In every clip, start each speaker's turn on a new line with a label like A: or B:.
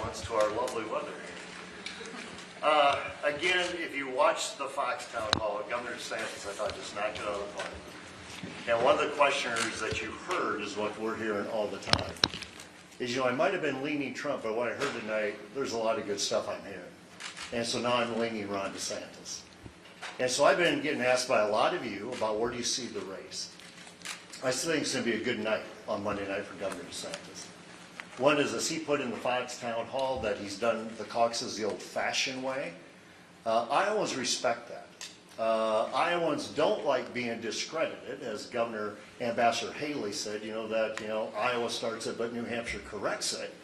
A: balance to our lovely weather. Again, if you watch the Fox town hall, Governor DeSantis, I thought, just knocked it out of the park. And one of the questioners that you heard is what we're hearing all the time. Is, I might have been leaning Trump, but what I heard tonight, there's a lot of good stuff I'm hearing. And so now I'm leaning Ron DeSantis. And so I've been getting asked by a lot of you about where do you see the race. I still think it's going to be a good night on Monday night for Governor DeSantis. One is, as he put in the Fox town hall, that he's done the caucuses the old-fashioned way. Iowans respect that. Iowans don't like being discredited, as Governor Ambassador Haley said, that Iowa starts it, but New Hampshire corrects it.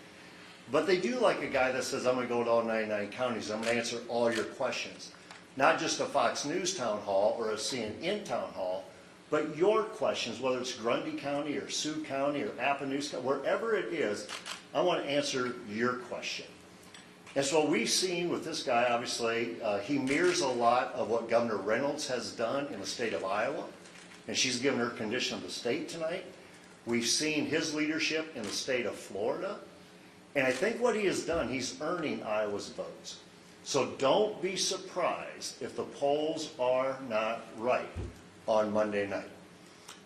A: But they do like a guy that says, I'm going to go to all 99 counties, I'm going to answer all your questions. Not just a Fox News town hall or a CNN town hall, but your questions, whether it's Grundy County or Sioux County or Appaloosa County, wherever it is, I want to answer your question. And so what we've seen with this guy, obviously, he mirrors a lot of what Governor Reynolds has done in the state of Iowa, and she's given her condition of the state tonight. We've seen his leadership in the state of Florida, and I think what he has done, he's earning Iowa's votes. So don't be surprised if the polls are not right on Monday night.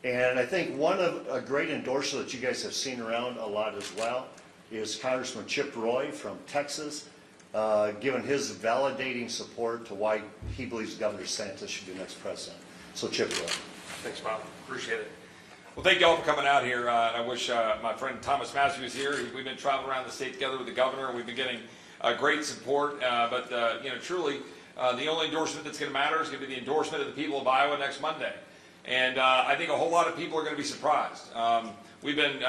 A: And I think one of a great endorser that you guys have seen around a lot as well is Congressman Chip Roy from Texas, giving his validating support to why he believes Governor DeSantis should be next president. So Chip Roy.
B: Thanks, Bob. Appreciate it. Well, thank you all for coming out here. I wish my friend Thomas Massey was here. We've been traveling around the state together with the governor, and we've been getting great support. But truly, the only endorsement that's going to matter is going to be the endorsement of the people of Iowa next Monday. And I think a whole lot of people are going to be surprised. We've been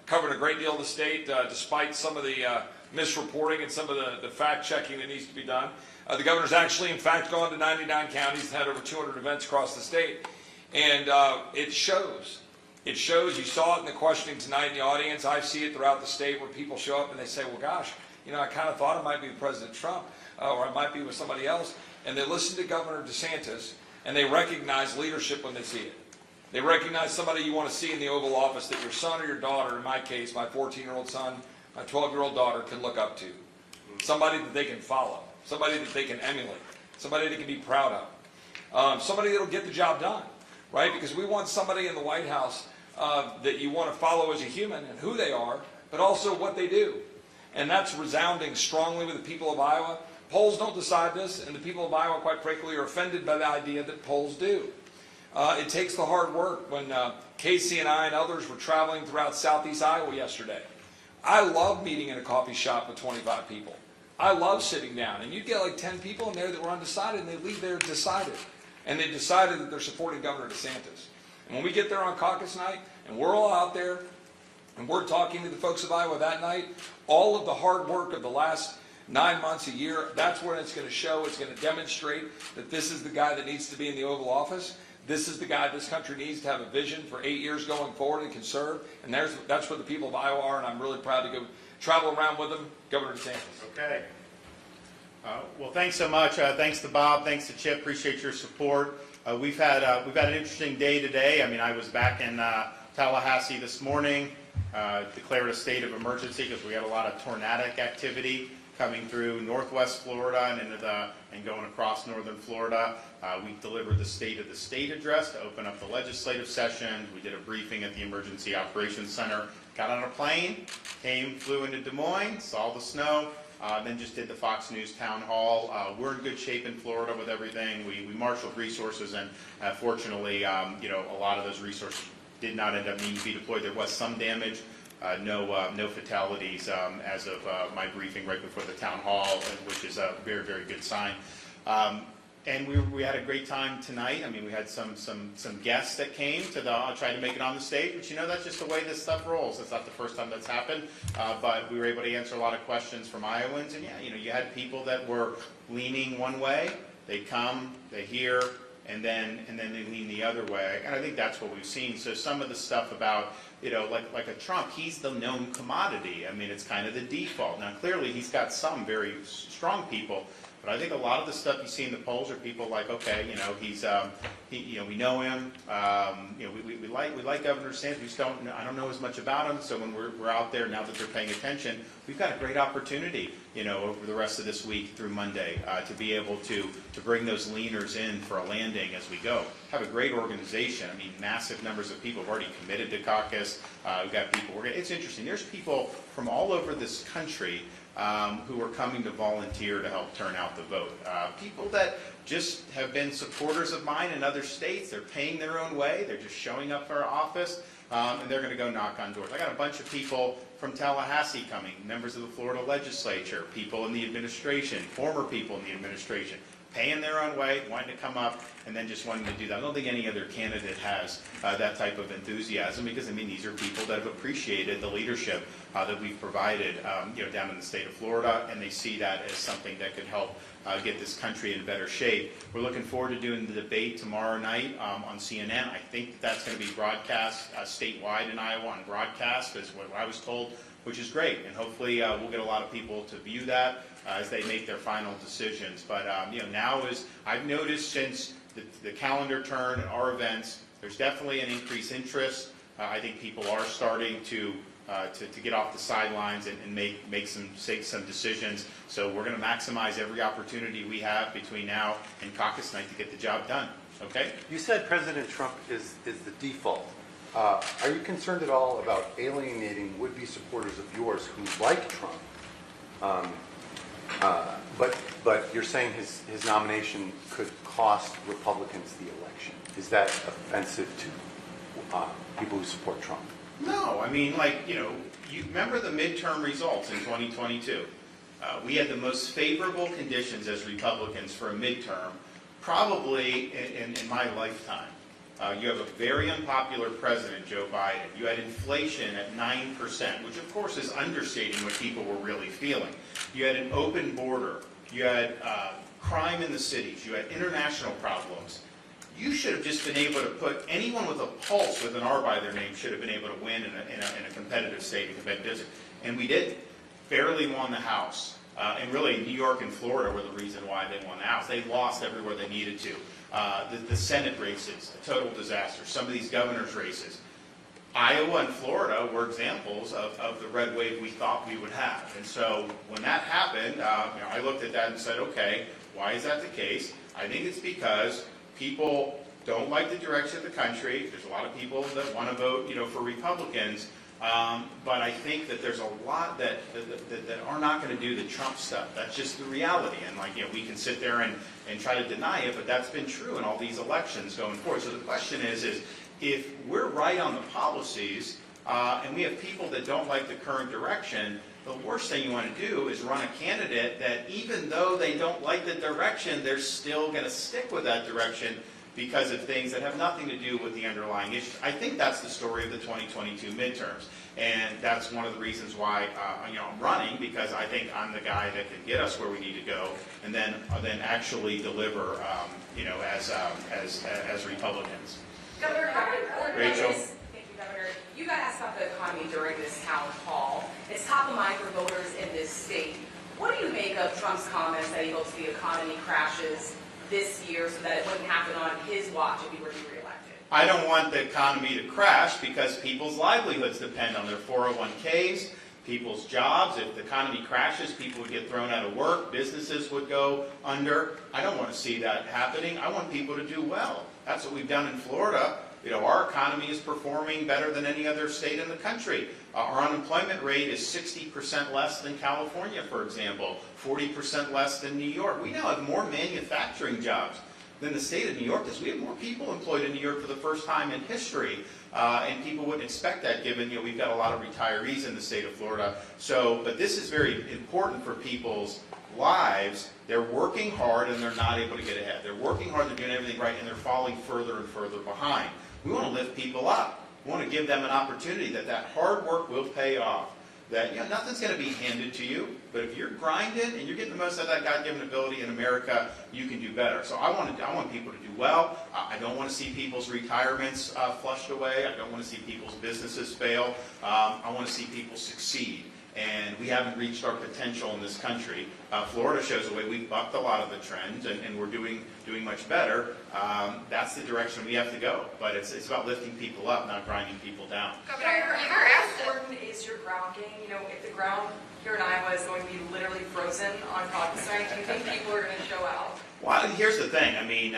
B: covering a great deal of the state, despite some of the misreporting and some of the fact-checking that needs to be done. The governor's actually, in fact, gone to 99 counties, had over 200 events across the state. And it shows. It shows. You saw it in the questioning tonight in the audience. I see it throughout the state where people show up and they say, well, gosh, I kind of thought it might be with President Trump or I might be with somebody else. And they listen to Governor DeSantis and they recognize leadership when they see it. They recognize somebody you want to see in the Oval Office that your son or your daughter, in my case, my 14-year-old son, my 12-year-old daughter, can look up to. Somebody that they can follow. Somebody that they can emulate. Somebody they can be proud of. Somebody that will get the job done, right? Because we want somebody in the White House that you want to follow as a human and who they are, but also what they do. And that's resounding strongly with the people of Iowa. Polls don't decide this, and the people of Iowa, quite frankly, are offended by the idea that polls do. It takes the hard work. When Casey and I and others were traveling throughout southeast Iowa yesterday, I love meeting in a coffee shop with 25 people. I love sitting down, and you'd get like 10 people in there that were undecided, and they leave there decided. And they decided that they're supporting Governor DeSantis. And when we get there on caucus night, and we're all out there, and we're talking to the folks of Iowa that night, all of the hard work of the last 9 months, a year, that's when it's going to show. It's going to demonstrate that this is the guy that needs to be in the Oval Office. This is the guy this country needs to have a vision for 8 years going forward and can serve. And that's what the people of Iowa are, and I'm really proud to go travel around with them. Governor DeSantis.
C: Okay. Well, thanks so much. Thanks to Bob. Thanks to Chip. Appreciate your support. We've had an interesting day today. I mean, I was back in Tallahassee this morning, declared a state of emergency because we had a lot of tornadic activity coming through northwest Florida and going across northern Florida. We delivered the State of the State address to open up the legislative session. We did a briefing at the Emergency Operations Center. Got on a plane, flew into Des Moines, saw the snow, then just did the Fox News town hall. We're in good shape in Florida with everything. We marshaled resources, and fortunately, a lot of those resources did not end up needing to be deployed. There was some damage. No fatalities as of my briefing right before the town hall, which is a very, very good sign. And we had a great time tonight. I mean, we had some guests that came to try to make it on the stage, but that's just the way this stuff rolls. It's not the first time that's happened, but we were able to answer a lot of questions from Iowans. And you had people that were leaning one way. They come, they hear, and then they lean the other way. And I think that's what we've seen. So some of the stuff about, like a Trump, he's the known commodity. I mean, it's kind of the default. Now, clearly, he's got some very strong people, But I think a lot of the stuff you see in the polls are people like, okay, you know, we know him. You know, we like Governor DeSantis. We just I don't know as much about him. So when we're out there now that they're paying attention, we've got a great opportunity, you know, over the rest of this week through Monday to be able to bring those leaners in for a landing as we go. Have a great organization. I mean, massive numbers of people have already committed to caucus. We've got people. It's interesting. There's people from all over this country who are coming to volunteer to help turn out the vote. People that just have been supporters of mine in other states. They're paying their own way. They're just showing up for our office, and they're going to go knock on doors. I got a bunch of people from Tallahassee coming, members of the Florida legislature, people in the administration, former people in the administration, paying their own way, wanting to come up, and then just wanting to do that. I don't think any other candidate has that type of enthusiasm because, I mean, these are people that have appreciated the leadership that we've provided you know, down in the state of Florida, and they see that as something that could help get this country in better shape. We're looking forward to doing the debate tomorrow night on CNN. I think that's going to be broadcast statewide in Iowa on broadcast, is what I was told, which is great. And hopefully we'll get a lot of people to view that as they make their final decisions. But you know, now I've noticed since the calendar turn at our events, there's definitely an increased interest. I think people are starting to get off the sidelines and make some decisions. So we're going to maximize every opportunity we have between now and caucus night to get the job done. Okay?
D: You said President Trump is the default. Are you concerned at all about alienating would-be supporters of yours who like Trump? But you're saying his nomination could cost Republicans the election. Is that offensive to people who support Trump?
C: No, I mean, like, you know, you remember the midterm results in 2022. We had the most favorable conditions as Republicans for a midterm, probably in my lifetime. You have a very unpopular president, Joe Biden. You had inflation at 9%, which of course is understating what people were really feeling. You had an open border. You had crime in the cities. You had international problems. You should have just been able to put anyone with a pulse with an R by their name should have been able to win in a competitive state, a competitive district. And we didn't. Barely won the House. And really, New York and Florida were the reason why they won the House. They lost everywhere they needed to. The Senate races, a total disaster. Some of these governor's races. Iowa and Florida were examples of the red wave we thought we would have. And so when that happened, you know, I looked at that and said, okay, why is that the case? I think it's because people don't like the direction of the country. There's a lot of people that want to vote, you know, for Republicans. But I think that there's a lot that are not going to do the Trump stuff. That's just the reality. And like, you know, we can sit there and try to deny it, but that's been true in all these elections going forward. So the question is if we're right on the policies and we have people that don't like the current direction, the worst thing you want to do is run a candidate that even though they don't like the direction, they're still going to stick with that direction because of things that have nothing to do with the underlying issues. I think that's the story of the 2022 midterms. And that's one of the reasons why you know, I'm running, because I think I'm the guy that can get us where we need to go and then actually deliver you know, as Republicans.
E: Governor, how important
C: Rachel.
E: is, thank you, Governor, you got asked about the economy during this town hall. It's top of mind for voters in this state. What do you make of Trump's comments that he hopes the economy crashes this year so that it wouldn't happen on his watch if he were to be reelected?
C: I don't want the economy to crash because people's livelihoods depend on their 401ks, people's jobs. If the economy crashes, people would get thrown out of work, businesses would go under. I don't want to see that happening. I want people to do well. That's what we've done in Florida. You know, our economy is performing better than any other state in the country. Our unemployment rate is 60% less than California, for example, 40% less than New York. We now have more manufacturing jobs than the state of New York does. We have more people employed in New York for the first time in history, and people wouldn't expect that given, you know, we've got a lot of retirees in the state of Florida. So, but this is very important for people's lives. They're working hard and they're not able to get ahead. They're working hard, they're doing everything right, and they're falling further and further behind. We want to lift people up. We want to give them an opportunity that hard work will pay off. That, you know, nothing's going to be handed to you, but if you're grinding and you're getting the most out of that God-given ability in America, you can do better. So I want people to do well. I don't want to see people's retirements flushed away. I don't want to see people's businesses fail. I want to see people succeed. and we haven't reached our potential in this country. Florida shows the way we've bucked a lot of the trends, and we're doing much better. That's the direction we have to go. But it's about lifting people up, not grinding people down.
E: Governor, how important is your ground game? You know, if the ground here in Iowa is going to be literally frozen on caucus night, do you think people are going to show out?
C: Well, here's the thing. I mean,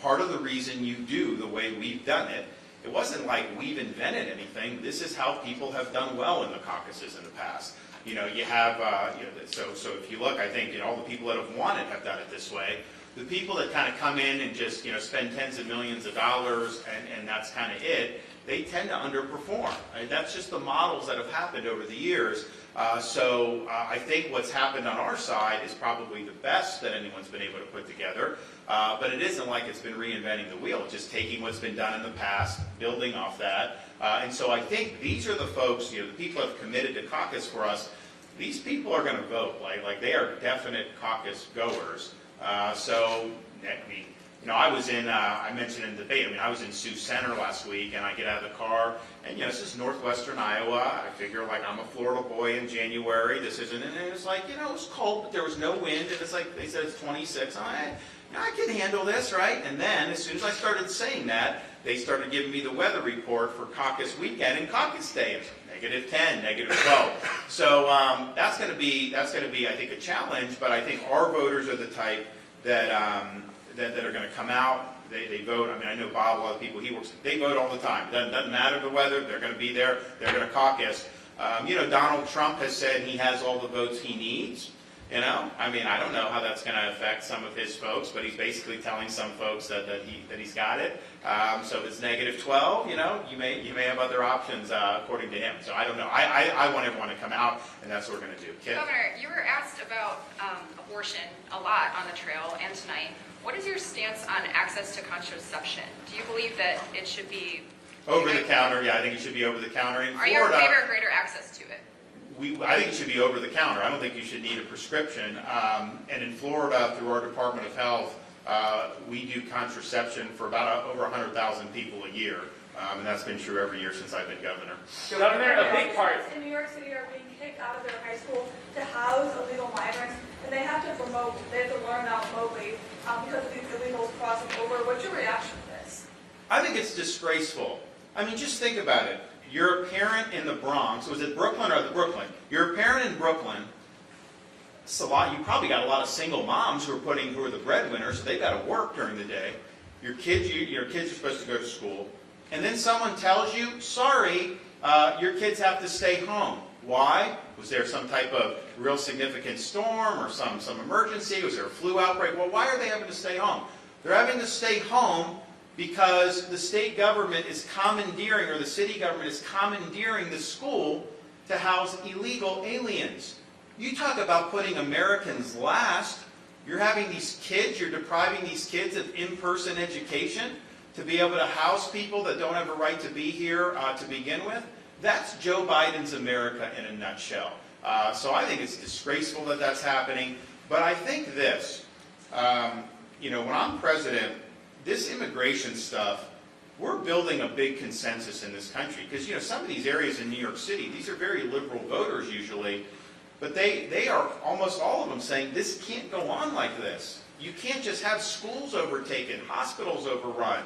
C: part of the reason you do the way we've done it, it wasn't like we've invented anything. This is how people have done well in the caucuses in the past. You know, you have, so if you look, I think, all the people that have won it have done it this way. The people that kind of come in and just, spend tens of millions of dollars and that's kind of it, they tend to underperform. That's just the models that have happened over the years. I think what's happened on our side is probably the best that anyone's been able to put together. But it isn't like it's been reinventing the wheel, just taking what's been done in the past, building off that. And so I think these are the folks, the people who have committed to caucus for us. These people are going to vote, like they are definite caucus goers. I was in, I mentioned in debate, I was in Sioux Center last week, and I get out of the car, and this is northwestern Iowa. I figure, like, I'm a Florida boy in January. This isn't, and it was like, it was cold, but there was no wind, and it's like, they said it's 26. I can handle this, right? And then, as soon as I started saying that, they started giving me the weather report for caucus weekend and caucus day. It's -10, -12. So that's going to be, I think, a challenge. But I think our voters are the type that are going to come out. They vote. I know Bob, a lot of people he works. They vote all the time. Doesn't matter the weather. They're going to be there. They're going to caucus. Donald Trump has said he has all the votes he needs. I don't know how that's going to affect some of his folks, but he's basically telling some folks that he's got it. So if it's -12, you may have other options according to him. So I don't know. I want everyone to come out, and that's what we're going to do. Kit?
F: Governor, you were asked about abortion a lot on the trail and tonight. What is your stance on access to contraception? Do you believe that it should be
C: over the counter? Yeah, I think it should be over the counter. In
F: Are you in
C: Florida,
F: favor of greater access to it?
C: I think it should be over the counter. I don't think you should need a prescription. And in Florida, through our Department of Health, we do contraception for about over 100,000 people a year. And that's been true every year since I've been governor.
G: Governor, a big part.
H: In New York City are being kicked out of their high school to house illegal migrants, and they have to learn that remotely because of these illegals crossing over. What's your reaction to this?
C: I think it's disgraceful. Just think about it. You're a parent in the Bronx. Was it Brooklyn or Brooklyn? You're a parent in Brooklyn. It's a lot. You probably got a lot of single moms who are the breadwinners, so they've got to work during the day. Your kids are supposed to go to school, and then someone tells you, "Sorry, your kids have to stay home." Why? Was there some type of real significant storm or some emergency? Was there a flu outbreak? Well, why are they having to stay home? They're having to stay home because the state government is commandeering, or the city government is commandeering the school to house illegal aliens. You talk about putting Americans last. You're having these kids, you're depriving these kids of in-person education to be able to house people that don't have a right to be here to begin with. That's Joe Biden's America in a nutshell. So I think it's disgraceful that that's happening. But I think this, when I'm president, this immigration stuff, we're building a big consensus in this country. Because, some of these areas in New York City, these are very liberal voters usually, but they are, almost all of them, saying this can't go on like this. You can't just have schools overtaken, hospitals overrun,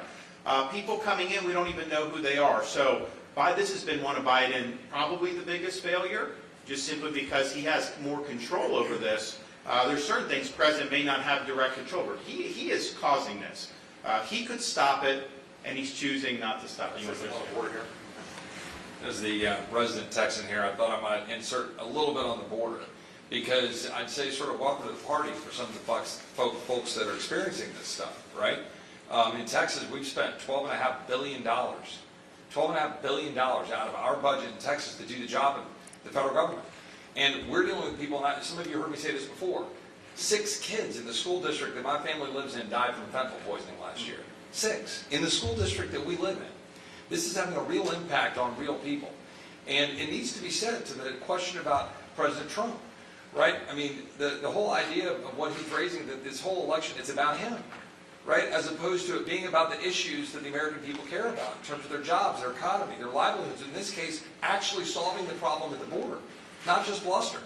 C: people coming in, we don't even know who they are. So this has been one of Biden, probably the biggest failure, just simply because he has more control over this. There's certain things President may not have direct control over. He is causing this. He could stop it, and he's choosing not to stop it.
B: As the resident Texan here, I thought I might insert a little bit on the border, because I'd say sort of welcome to the party for some of the folks that are experiencing this stuff, right? In Texas, we've spent $12.5 billion. $12.5 billion out of our budget in Texas to do the job of the federal government. And we're dealing with people, some of you heard me say this before, 6 kids in the school district that my family lives in died from fentanyl poisoning last year. 6 in the school district that we live in. This is having a real impact on real people. And it needs to be said to the question about President Trump, right? The whole idea of what he's raising, that this whole election, it's about him, right? As opposed to it being about the issues that the American people care about in terms of their jobs, their economy, their livelihoods. In this case, actually solving the problem at the border. not just bluster.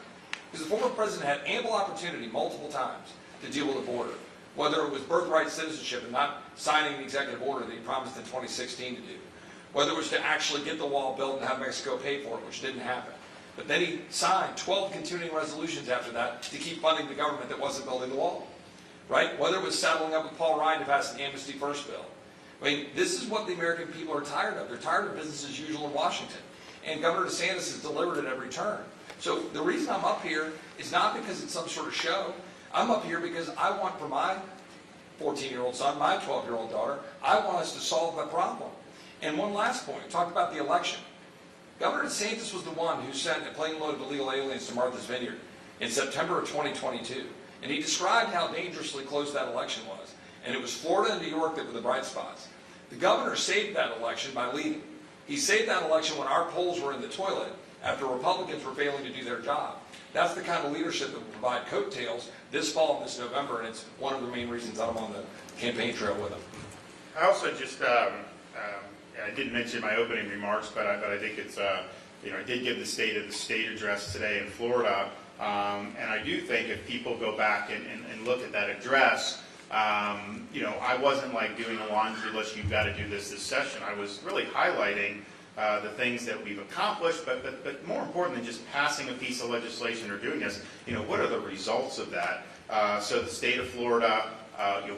B: Because the former president had ample opportunity multiple times to deal with the border, whether it was birthright citizenship and not signing the executive order that he promised in 2016 to do, whether it was to actually get the wall built and have Mexico pay for it, which didn't happen. But then he signed 12 continuing resolutions after that to keep funding the government that wasn't building the wall, right? Whether it was settling up with Paul Ryan to pass the Amnesty First bill. I mean, this is what the American people are tired of. They're tired of business as usual in Washington. And Governor DeSantis has delivered at every turn. So the reason I'm up here is not because it's some sort of show. I'm up here because I want for my 14-year-old son, my 12-year-old daughter, I want us to solve that problem. And one last point, talk about the election. Governor DeSantis was the one who sent a plane load of illegal aliens to Martha's Vineyard in September of 2022. And he described how dangerously close that election was. And it was Florida and New York that were the bright spots. The governor saved that election by leading. He saved that election when our polls were in the toilet after Republicans were failing to do their job. That's the kind of leadership that will provide coattails this fall and this November, and it's one of the main reasons I'm on the campaign trail with him.
C: I also just, I didn't mention my opening remarks, but I think it's, I did give the State of the State address today in Florida, and I do think if people go back and look at that address, I wasn't like doing a laundry list, you've got to do this session. I was really highlighting the things that we've accomplished, but more important than just passing a piece of legislation or doing this, what are the results of that? So the state of Florida,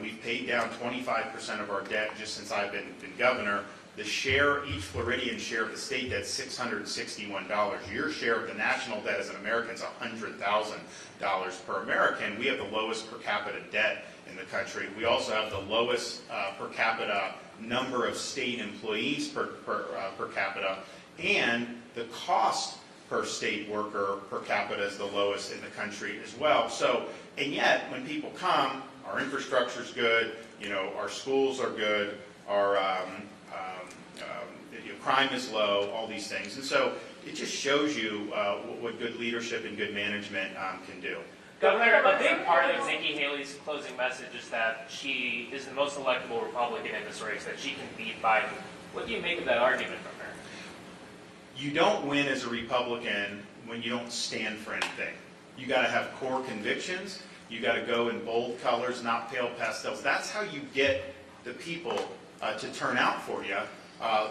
C: we've paid down 25% of our debt just since I've been governor. The share, each Floridian share of the state debt, $661. Your share of the national debt as an American is $100,000 per American. We have the lowest per capita debt in the country. We also have the lowest per capita number of state employees per capita, and the cost per state worker per capita is the lowest in the country as well. So, and yet, when people come, our infrastructure is good, our schools are good, our crime is low, all these things. And so it just shows you what good leadership and good management can do.
G: Governor, a big part of Nikki Haley's closing message is that she is the most electable Republican in this race, that she can beat Biden. What do you make of that argument from her?
C: You don't win as a Republican when you don't stand for anything. You got to have core convictions. You got to go in bold colors, not pale pastels. That's how you get the people to turn out for you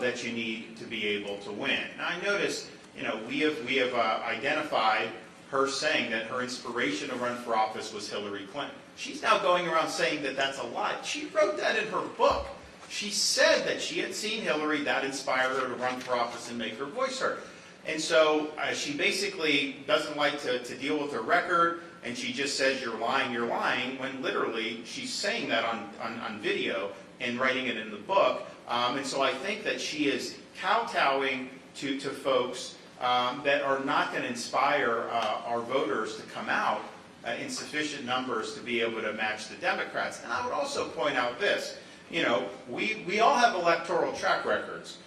C: that you need to be able to win. Now, I noticed, we have identified her saying that her inspiration to run for office was Hillary Clinton. She's now going around saying that that's a lie. She wrote that in her book. She said that she had seen Hillary, that inspired her to run for office and make her voice heard. And so she basically doesn't like to deal with her record, and she just says, you're lying, when literally she's saying that on video and writing it in the book. And so I think that she is kowtowing to folks that are not going to inspire our voters to come out in sufficient numbers to be able to match the Democrats. And I would also point out this, we all have electoral track records.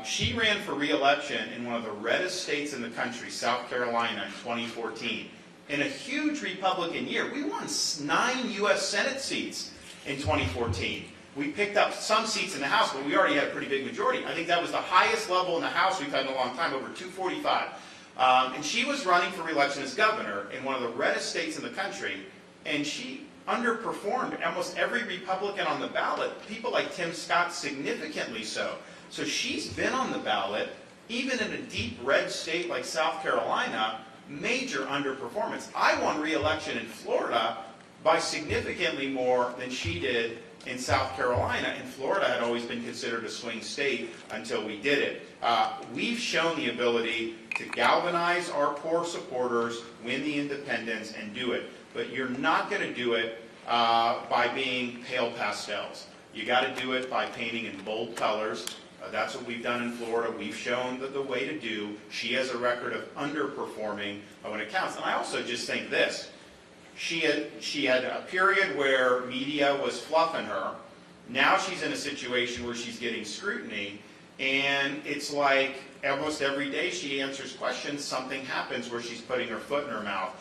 C: She ran for re-election in one of the reddest states in the country, South Carolina, in 2014. In a huge Republican year, we won 9 U.S. Senate seats in 2014. We picked up some seats in the House, but we already had a pretty big majority. I think that was the highest level in the House we've had in a long time, over 245. And she was running for re-election as governor in one of the reddest states in the country, and she underperformed almost every Republican on the ballot, people like Tim Scott significantly so. So she's been on the ballot, even in a deep red state like South Carolina, major underperformance. I won re-election in Florida by significantly more than she did in South Carolina, and Florida had always been considered a swing state until we did it. We've shown the ability to galvanize our core supporters, win the independents, and do it. But you're not going to do it by being pale pastels. You got to do it by painting in bold colors. That's what we've done in Florida. We've shown the way to do. She has a record of underperforming when it counts. And I also just think this. She had a period where media was fluffing her. Now she's in a situation where she's getting scrutiny, and it's like almost every day she answers questions, something happens where she's putting her foot in her mouth.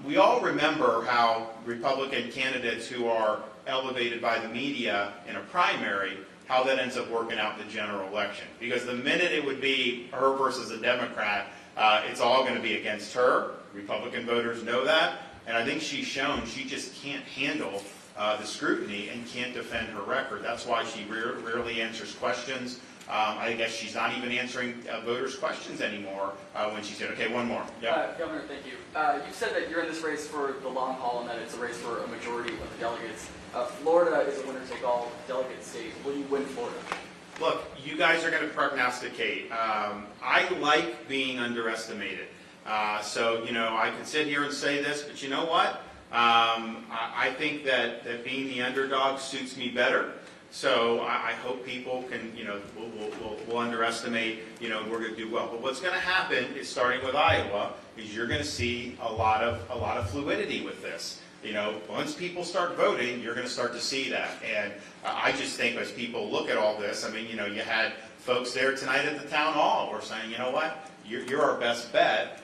C: We all remember how Republican candidates who are elevated by the media in a primary, how that ends up working out in the general election. Because the minute it would be her versus a Democrat, it's all going to be against her. Republican voters know that, and I think she's shown she just can't handle the scrutiny and can't defend her record. That's why she rarely answers questions. I guess she's not even answering voters' questions anymore when she said, okay, one more. Yep.
I: Governor, thank you. You said that you're in this race for the long haul and that it's a race for a majority of the delegates. Florida is a winner-take-all delegate state. Will you win Florida?
C: Look, you guys are going to prognosticate. I like being underestimated. So, I can sit here and say this, but you know what? I think that being the underdog suits me better. So I hope people can, will underestimate, we're going to do well. But what's going to happen is, starting with Iowa, is you're going to see a lot of fluidity with this. Once people start voting, you're going to start to see that. And I just think as people look at all this, you had folks there tonight at the town hall who are saying, you know what, you're our best bet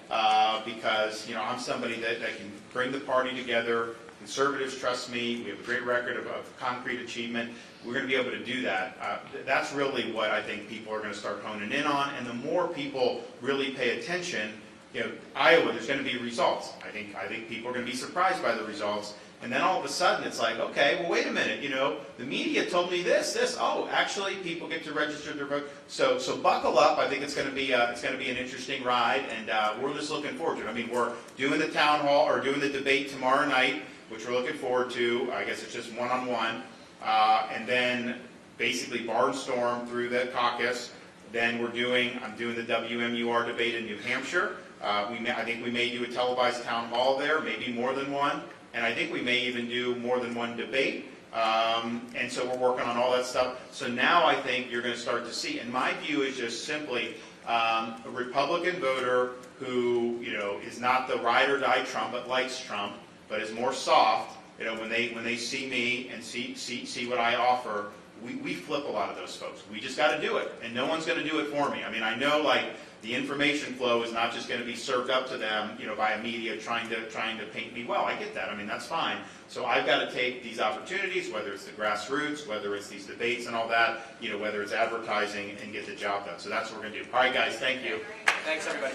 C: because, I'm somebody that can bring the party together. Conservatives trust me. We have a great record of concrete achievement. We're going to be able to do that. That's really what I think people are going to start honing in on. And the more people really pay attention, Iowa, there's going to be results. I think people are going to be surprised by the results. And then all of a sudden it's like, okay, well, wait a minute. The media told me this. Oh, actually, people get to register their vote. So buckle up. I think it's going to be an interesting ride, and we're just looking forward to it. We're doing the town hall or doing the debate tomorrow night, which we're looking forward to. I guess it's just one-on-one. And then basically barnstorm through the caucus. Then I'm doing the WMUR debate in New Hampshire. I think we may do a televised town hall there, maybe more than one. And I think we may even do more than one debate. And so we're working on all that stuff. So now I think you're going to start to see, and my view is just simply a Republican voter who, is not the ride or die Trump, but likes Trump, but is more soft. When they see me and see what I offer, we flip a lot of those folks. We just got to do it, and no one's going to do it for me. I know the information flow is not just going to be served up to them, by a media trying to paint me well. I get that. That's fine. So I've got to take these opportunities, whether it's the grassroots, whether it's these debates and all that, whether it's advertising, and get the job done. So that's what we're going to do. All right, guys. Thank you.
I: Thanks, everybody.